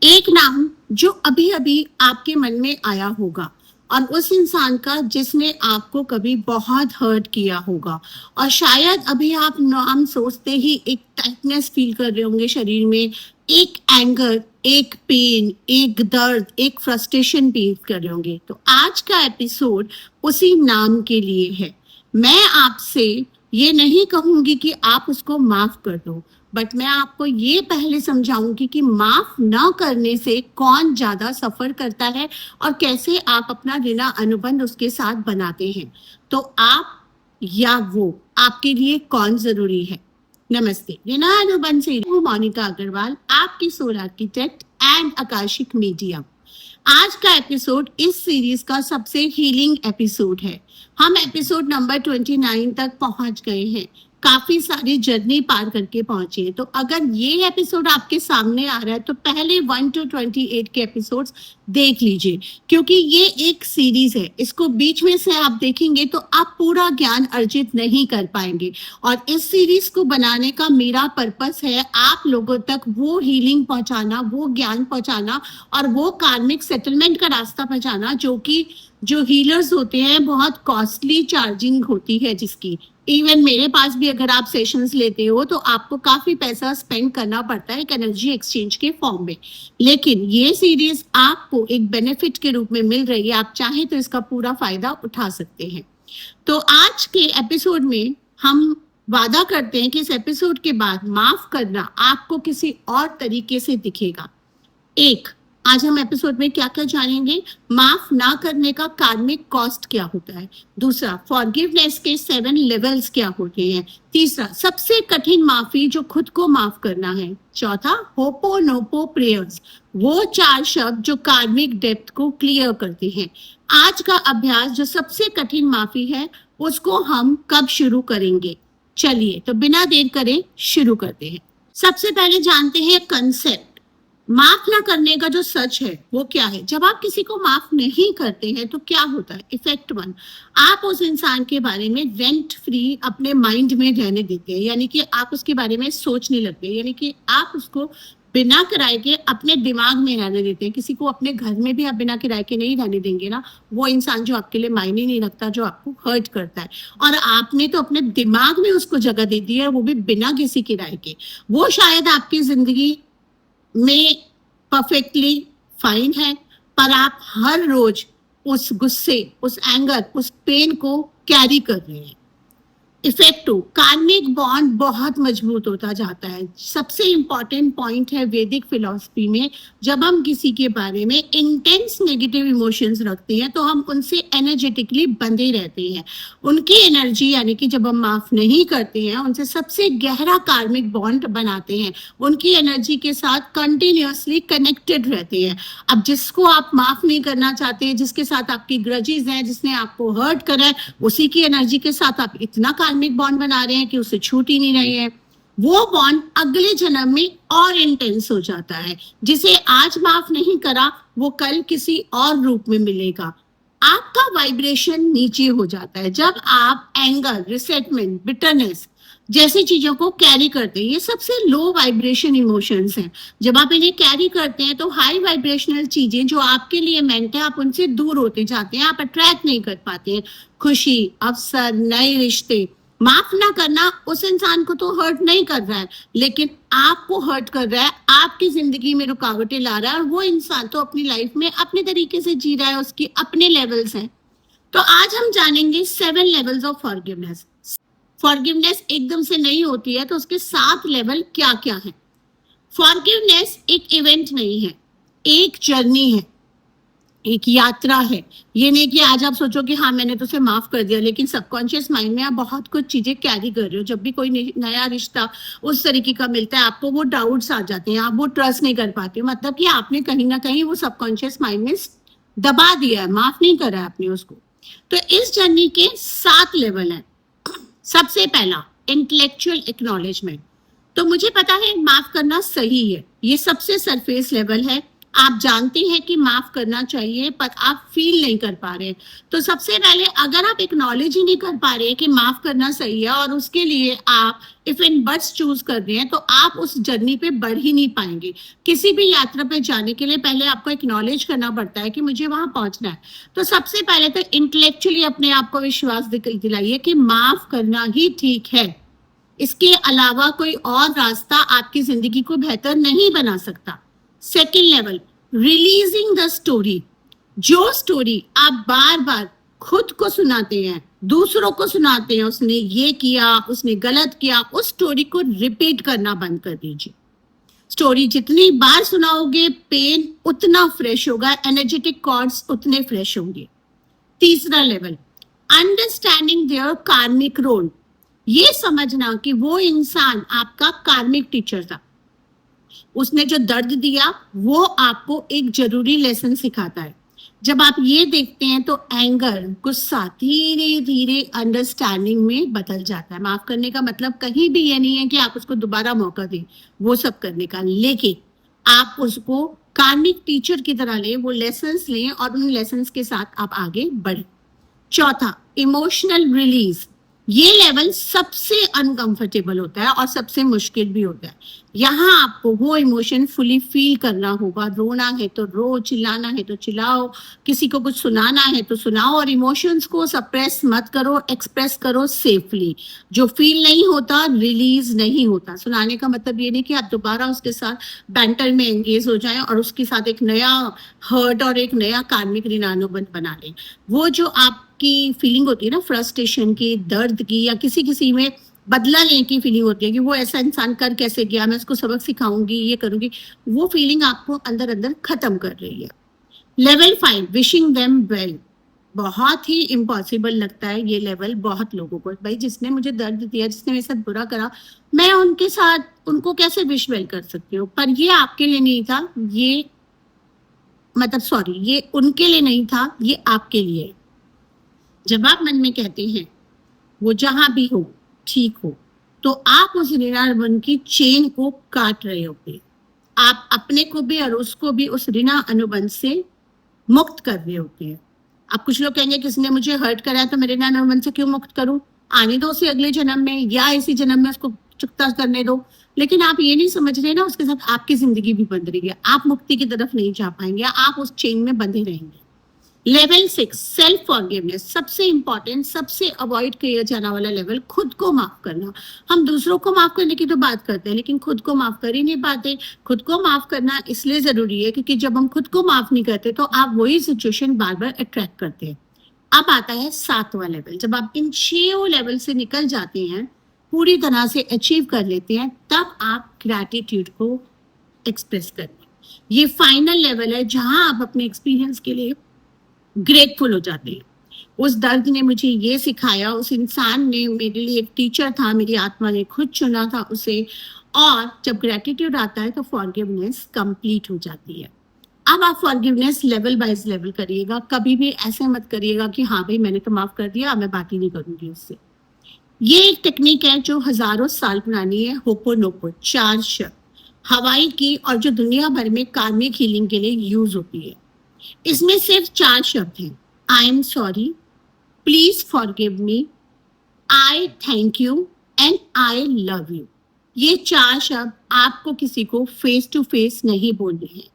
एक नाम जो अभी अभी आपके मन में आया होगा और उस इंसान का जिसने आपको कभी बहुत हर्ट किया होगा, और शायद अभी आप नाम सोचते ही एक टाइटनेस फील कर रहे होंगे शरीर में, एक एंगर, एक पेन, एक दर्द, एक फ्रस्ट्रेशन फील कर रहे होंगे। तो आज का एपिसोड उसी नाम के लिए है। मैं आपसे ये नहीं कहूंगी कि आप उसको माफ कर दो, बट मैं आपको ये पहले समझाऊंगी कि माफ ना करने से कौन ज्यादा सफर करता है और कैसे आप अपना ऋण अनुबंध उसके साथ बनाते हैं। तो आप या वो, आपके लिए कौन जरूरी है? नमस्ते, ऋण अनुबंध से हूँ मोनिका अग्रवाल, आपकी soul architect and akashic medium. आज का एपिसोड इस सीरीज का सबसे हीलिंग एपिसोड है। हम एपिसोड नंबर 29 तक पहुंच गए हैं, काफी सारी जर्नी पार करके पहुंचे हैं। तो अगर ये एपिसोड आपके सामने आ रहा है तो पहले 1 to 28 के एपिसोड्स देख लीजिए, क्योंकि ये एक सीरीज है। इसको बीच में से आप देखेंगे तो आप पूरा ज्ञान अर्जित नहीं कर पाएंगे। और इस सीरीज को बनाने का मेरा पर्पस है आप लोगों तक वो हीलिंग पहुंचाना, वो ज्ञान पहुंचाना और वो कार्मिक सेटलमेंट का रास्ता पहुंचाना जो हीलर्स होते हैं बहुत कॉस्टली चार्जिंग होती है, जिसकी इवन मेरे पास भी अगर आप सेशंस लेते हो तो आपको काफी पैसा स्पेंड करना पड़ता है एक एनर्जी एक्सचेंज के फॉर्म में। लेकिन ये सीरीज आपको एक बेनिफिट के रूप में मिल रही है, आप चाहे तो इसका पूरा फायदा उठा सकते हैं। तो आज के एपिसोड में हम वादा करते हैं कि इस एपिसोड के बाद माफ करना आपको किसी और तरीके से दिखेगा। आज हम एपिसोड में क्या क्या जानेंगे? माफ ना करने का कार्मिक कॉस्ट क्या होता है। दूसरा, फॉरगिवनेस के 7 लेवल्स क्या होते हैं। तीसरा, सबसे कठिन माफी जो खुद को माफ करना है। चौथा, होपोनोपो प्रेयर्स, वो 4 शब्द जो कार्मिक डेप्थ को क्लियर करते हैं। आज का अभ्यास जो सबसे कठिन माफी है उसको हम कब शुरू करेंगे? चलिए तो बिना देर करे शुरू करते हैं। सबसे पहले जानते हैं कंसेप्ट। माफ ना करने का जो सच है वो क्या है। जब आप किसी को माफ नहीं करते हैं तो क्या होता है? इफेक्ट 1, आप उस इंसान के बारे में रेंट फ्री अपने माइंड में रहने देते हैं, यानी कि आप उसके बारे में सोचने लगते हैं, यानी कि आप उसको बिना किराए के अपने दिमाग में रहने देते हैं। किसी को अपने घर में भी आप बिना किराए के नहीं रहने देंगे ना, वो इंसान जो आपके लिए मायने नहीं रखता, जो आपको हर्ट करता है, और आपने तो अपने दिमाग में उसको जगह दे दी है, वो भी बिना किसी किराए के। वो शायद आपकी जिंदगी में परफेक्टली फाइन है, पर आप हर रोज उस गुस्से, उस एंगर, उस पेन को कैरी कर रहे हैं। इफेक्ट 2, कार्मिक बॉन्ड बहुत मजबूत होता जाता है। सबसे इंपॉर्टेंट पॉइंट है वैदिक फिलॉसफी में, जब हम किसी के बारे में इंटेंस नेगेटिव इमोशंस रखते हैं तो हम उनसे एनर्जेटिकली बंधे रहते हैं। उनकी एनर्जी, यानी कि जब हम माफ नहीं करते हैं उनसे सबसे गहरा कार्मिक बॉन्ड बनाते हैं, उनकी एनर्जी के साथ कंटिन्यूअसली कनेक्टेड रहते हैं। अब जिसको आप माफ नहीं करना चाहते, जिसके साथ आपकी ग्रजेस हैं, जिसने आपको हर्ट करा है, उसी की एनर्जी के साथ आप इतना कार्मिक बॉन्ड बना रहे हैं कि उससे छूट ही नहीं रहे हैं। वो बॉन्ड अगले जन्म में और इंटेंस हो जाता है। जिसे आज माफ नहीं करा वो कल किसी और रूप में मिलेगा। आपका वाइब्रेशन नीचे हो जाता है जब आप एंगर, रिसेंटमेंट, बिटरनेस जैसी चीजों को कैरी करते हैं। ये सबसे लो वाइब्रेशन इमोशंस हैं। जब आप इन्हें कैरी करते हैं तो हाई वाइब्रेशनल चीजें जो आपके लिए मेंट है, आप उनसे दूर होते जाते हैं, आप अट्रैक्ट नहीं कर पाते हैं। खुशी, अवसर, नए रिश्ते। माफ ना करना उस इंसान को तो हर्ट नहीं कर रहा है, लेकिन आपको हर्ट कर रहा है, आपकी जिंदगी में रुकावटें ला रहा है, और वो इंसान तो अपनी लाइफ में अपने तरीके से जी रहा है, उसकी अपने लेवल्स हैं। तो आज हम जानेंगे 7 लेवल्स ऑफ फॉरगिवनेस। फॉरगिवनेस एकदम से नहीं होती है, तो उसके 7 लेवल क्या क्या है। फॉरगिवनेस एक इवेंट नहीं है, एक जर्नी है, एक यात्रा है। ये नहीं कि आज आप सोचो कि हाँ मैंने तो उसे माफ कर दिया, लेकिन सबकॉन्शियस माइंड में आप बहुत कुछ चीजें कैरी कर रहे हो। जब भी कोई नया रिश्ता उस तरीके का मिलता है, आपको वो डाउट्स आ जाते हैं, आप वो ट्रस्ट नहीं कर पाते, मतलब कि आपने कहीं ना कहीं वो सबकॉन्शियस माइंड में दबा दिया है, माफ नहीं करा है आपने उसको। तो इस जर्नी के 7 लेवल हैं। सबसे पहला, इंटेलेक्चुअल एक्नॉलेजमेंट। तो मुझे पता है माफ करना सही है, ये सबसे सरफेस लेवल है। आप जानते हैं कि माफ करना चाहिए पर आप फील नहीं कर पा रहे। तो सबसे पहले अगर आप एक्नॉलेज ही नहीं कर पा रहे कि माफ करना सही है और उसके लिए आप इफ इन बट्स चूज कर रहे हैं, तो आप उस जर्नी पे बढ़ ही नहीं पाएंगे। किसी भी यात्रा पे जाने के लिए पहले आपको एक्नॉलेज करना पड़ता है कि मुझे वहां पहुंचना है। तो सबसे पहले तो इंटेलेक्चुअली अपने आप को विश्वास दिलाइए कि माफ करना ही ठीक है। इसके अलावा कोई और रास्ता आपकी जिंदगी को बेहतर नहीं बना सकता। Second level, releasing the story. जो स्टोरी आप बार बार खुद को सुनाते हैं, दूसरों को सुनाते हैं, उसने ये किया, उसने गलत किया, उस स्टोरी को रिपीट करना बंद कर दीजिए। स्टोरी जितनी बार सुनाओगे पेन उतना फ्रेश होगा, एनर्जेटिक कॉर्ड्स उतने फ्रेश होंगे। तीसरा लेवल, अंडरस्टैंडिंग देयर कार्मिक रोल। ये समझना कि वो इंसान आपका कार्मिक टीचर था, उसने जो दर्द दिया वो आपको एक जरूरी लेसन सिखाता है। जब आप ये देखते हैं तो एंगर, गुस्सा धीरे धीरे अंडरस्टैंडिंग में बदल जाता है। माफ करने का मतलब कहीं भी ये नहीं है कि आप उसको दोबारा मौका दें वो सब करने का, लेकिन आप उसको कार्मिक टीचर की तरह लें, वो लेसन्स लें और उन लेसन्स के साथ आप आगे बढ़ें। चौथा, इमोशनल रिलीज। ये लेवल सबसे अनकंफर्टेबल होता है और सबसे मुश्किल भी होता है। यहाँ आपको वो इमोशन फुली फील करना होगा। रोना है तो रो, चिल्लाना है तो चिल्लाओ, किसी को कुछ सुनाना है तो सुनाओ, और इमोशंस को सप्रेस मत करो, एक्सप्रेस करो सेफली। जो फील नहीं होता रिलीज नहीं होता। सुनाने का मतलब ये नहीं कि आप दोबारा उसके साथ बैंटर में एंगेज हो जाएं और उसके साथ एक नया हर्ट और एक नया कार्मिक ऋणानुबंध बना लें। वो जो आपकी फीलिंग होती है ना, फ्रस्ट्रेशन की, दर्द की, या किसी किसी में बदला लेने की फीलिंग होती है कि वो ऐसा इंसान कर कैसे गया, मैं उसको सबक सिखाऊंगी, ये करूंगी, वो फीलिंग आपको अंदर अंदर खत्म कर रही है। Level 5, wishing them well. बहुत ही इम्पॉसिबल लगता है ये लेवल बहुत लोगों को। भाई जिसने मुझे दर्द दिया, जिसने मेरे साथ बुरा करा, मैं उनके साथ उनको कैसे विश वेल कर सकती हूँ? पर ये आपके लिए नहीं था, ये मतलब सॉरी, ये उनके लिए नहीं था, ये आपके लिए। जब आप मन में कहते हैं वो जहां भी हो ठीक हो, तो आप उस ऋणानुबंध की चेन को काट रहे होते। आप अपने को भी और उसको भी उस ऋणा अनुबंध से मुक्त कर रहे होते हैं। अब कुछ लोग कहेंगे किसी ने मुझे हर्ट करा है तो मैं ऋणा अनुबंध से क्यों मुक्त करूं? आने दो उसे अगले जन्म में, या इसी जन्म में उसको चुकता करने दो। लेकिन आप ये नहीं समझ रहे ना, उसके साथ आपकी जिंदगी भी बंध रही है। आप मुक्ति की तरफ नहीं जा पाएंगे, आप उस चेन में बंधे रहेंगे। Level 6, self forgiveness. सबसे इंपॉर्टेंट, सबसे अवॉइड किया जाने वाला लेवल, खुद को माफ करना। हम दूसरों को माफ करने की तो बात करते हैं, लेकिन खुद को माफ कर ही नहीं पाते। खुद को माफ करना इसलिए जरूरी है क्योंकि जब हम खुद को माफ नहीं करते तो आप वही सिचुएशन बार बार अट्रैक्ट करते हैं। अब आता है 7वां लेवल। जब आप इन 6 लेवल से निकल जाते हैं, पूरी तरह से अचीव कर लेते हैं, तब आप ग्रैटिट्यूड को एक्सप्रेस करते हैं। ये फाइनल लेवल है जहां आप अपने एक्सपीरियंस के लिए ग्रेटफुल हो जाते हैं। उस दर्द ने मुझे ये सिखाया, उस इंसान ने मेरे लिए एक टीचर था, मेरी आत्मा ने खुद चुना था उसे। और जब ग्रेटिट्यूड आता है तो फॉरगिवनेस कंप्लीट हो जाती है। अब आप फॉरगिवनेस लेवल बाइज लेवल करिएगा। कभी भी ऐसे मत करिएगा कि हाँ भाई मैंने तो माफ कर दिया, मैं बात ही नहीं करूंगी उससे। ये एक टेक्निक है जो हजारों साल पुरानी है, होपोनोपो, 4 शब्द, हवाई की, और जो दुनिया भर में कार्मिक हीलिंग के लिए यूज होती है। इसमें सिर्फ 4 शब्द हैं। I am sorry, please forgive me, I thank you and I love you. ये 4 शब्द आपको किसी को फेस टू फेस नहीं बोलने हैं।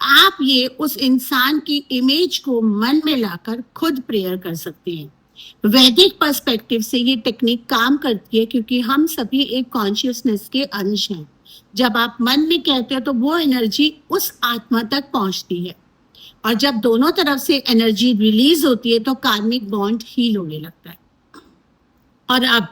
आप ये उस इंसान की इमेज को मन में लाकर खुद प्रेयर कर सकते हैं। वैदिक पर्सपेक्टिव से ये टेक्निक काम करती है क्योंकि हम सभी एक कॉन्शियसनेस के अंश हैं। जब आप मन में कहते हो तो वो एनर्जी उस आत्मा तक पहुंचती है, और जब दोनों तरफ से एनर्जी रिलीज होती है तो कार्मिक बॉन्ड हील होने लगता है। और अब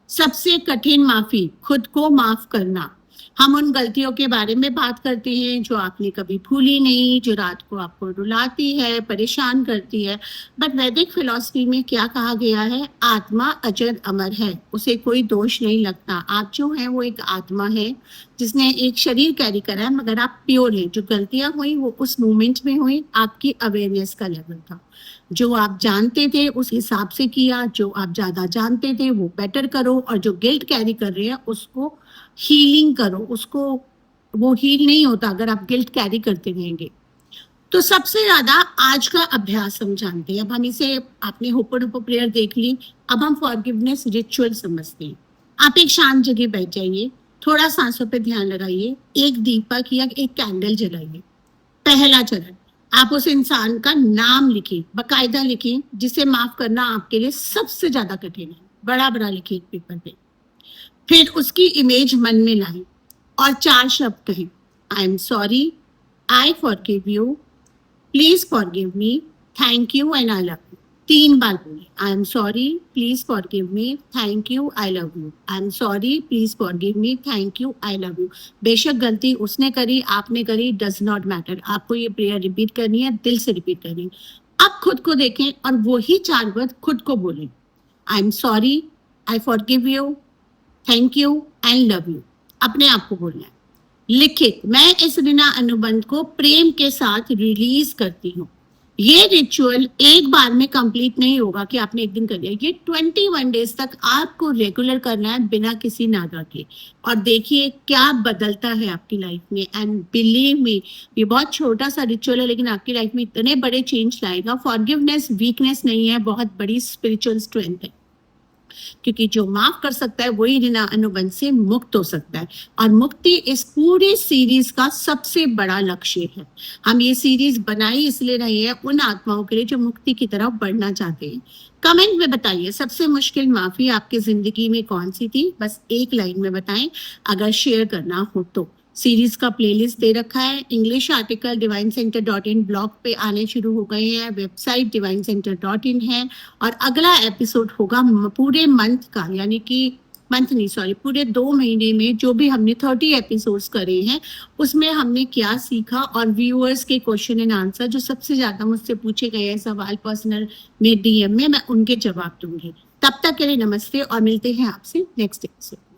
सबसे कठिन माफी, खुद को माफ करना। हम उन गलतियों के बारे में बात करते हैं जो आपने कभी भूली नहीं, जो रात को आपको रुलाती है, परेशान करती है। बट वैदिक फिलॉसफी में क्या कहा गया है? आत्मा अजर अमर है, उसे कोई दोष नहीं लगता। आप जो हैं वो एक आत्मा है जिसने एक शरीर कैरी करा है, मगर आप प्योर हैं। जो गलतियां हुई वो उस मोमेंट में हुई, आपकी अवेयरनेस का लेवल था। जो आप जानते थे उस हिसाब से किया, जो आप ज्यादा जानते थे वो बेटर करो, और जो गिल्ट कैरी कर रहे हैं उसको हीलिंग करो, उसको वो हील नहीं होता अगर आप गिल्ट कैरी करते रहेंगे। तो सबसे ज्यादा आज का अभ्यास हम जानते हैं। अब हम इसे, आपने होपोनोपो प्रेयर देख ली, अब हम फॉरगिवनेस रिचुअल समझते हैं। आप एक शांत जगह बैठ जाइए, थोड़ा सांसों पे ध्यान लगाइए, एक दीपक या एक कैंडल जलाइए। पहला चरण, आप उस इंसान का नाम लिखिए, बकायदा लिखिए जिसे माफ करना आपके लिए सबसे ज्यादा कठिन है, बड़ा बड़ा लिखिए पेपर पे। फिर उसकी इमेज मन में लाएं और 4 शब्द कहें, I am sorry, I forgive you, please forgive me, thank you and I love you. 3 बार बोलिए, I am sorry, please forgive me, thank you, I love you. I am sorry, please forgive me, thank you, I love you. बेशक गलती उसने करी, आपने करी, does not matter. आपको ये prayer repeat करनी है, दिल से रिपीट करनी है। अब खुद को देखें और वही 4 वर्ड खुद को बोलें, I am sorry, I forgive you, thank you and love you. अपने आप को बोलना है। लिखित, मैं इस ऋण अनुबंध को प्रेम के साथ रिलीज करती हूँ। ये रिचुअल एक बार में कंप्लीट नहीं होगा कि आपने एक दिन कर लिया, ये 21 डेज तक आपको रेगुलर करना है बिना किसी नागा के। और देखिए क्या बदलता है आपकी लाइफ में। एंड बिलीव मी, ये बहुत छोटा सा रिचुअल है लेकिन आपकी लाइफ में इतने बड़े चेंज लाएगा। फॉरगिवनेस वीकनेस नहीं है, बहुत बड़ी स्पिरिचुअल स्ट्रेंथ है, क्योंकि जो माफ कर सकता है वही ऋण अनुबंध से मुक्त हो सकता है। और मुक्ति इस पूरी सीरीज का सबसे बड़ा लक्ष्य है। हम ये सीरीज बनाई इसलिए रही है उन आत्माओं के लिए जो मुक्ति की तरफ बढ़ना चाहते हैं। कमेंट में बताइए सबसे मुश्किल माफी आपकी जिंदगी में कौन सी थी, बस एक लाइन में बताएं अगर शेयर करना हो तो। सीरीज का प्लेलिस्ट दे रखा है, इंग्लिश आर्टिकल divineCenter.in ब्लॉग पे आने शुरू हो गए हैं, वेबसाइट divineCenter.in है। और अगला एपिसोड होगा पूरे मंथ का, यानी कि मंथ नहीं सॉरी पूरे 2 महीने में जो भी हमने 30 एपिसोड्स करे हैं उसमें हमने क्या सीखा, और व्यूअर्स के क्वेश्चन एंड आंसर जो सबसे ज्यादा मुझसे पूछे गए हैं सवाल पर्सनल में DM में, मैं उनके जवाब दूंगी। तब तक के लिए नमस्ते और मिलते हैं आपसे नेक्स्ट एपिसोड।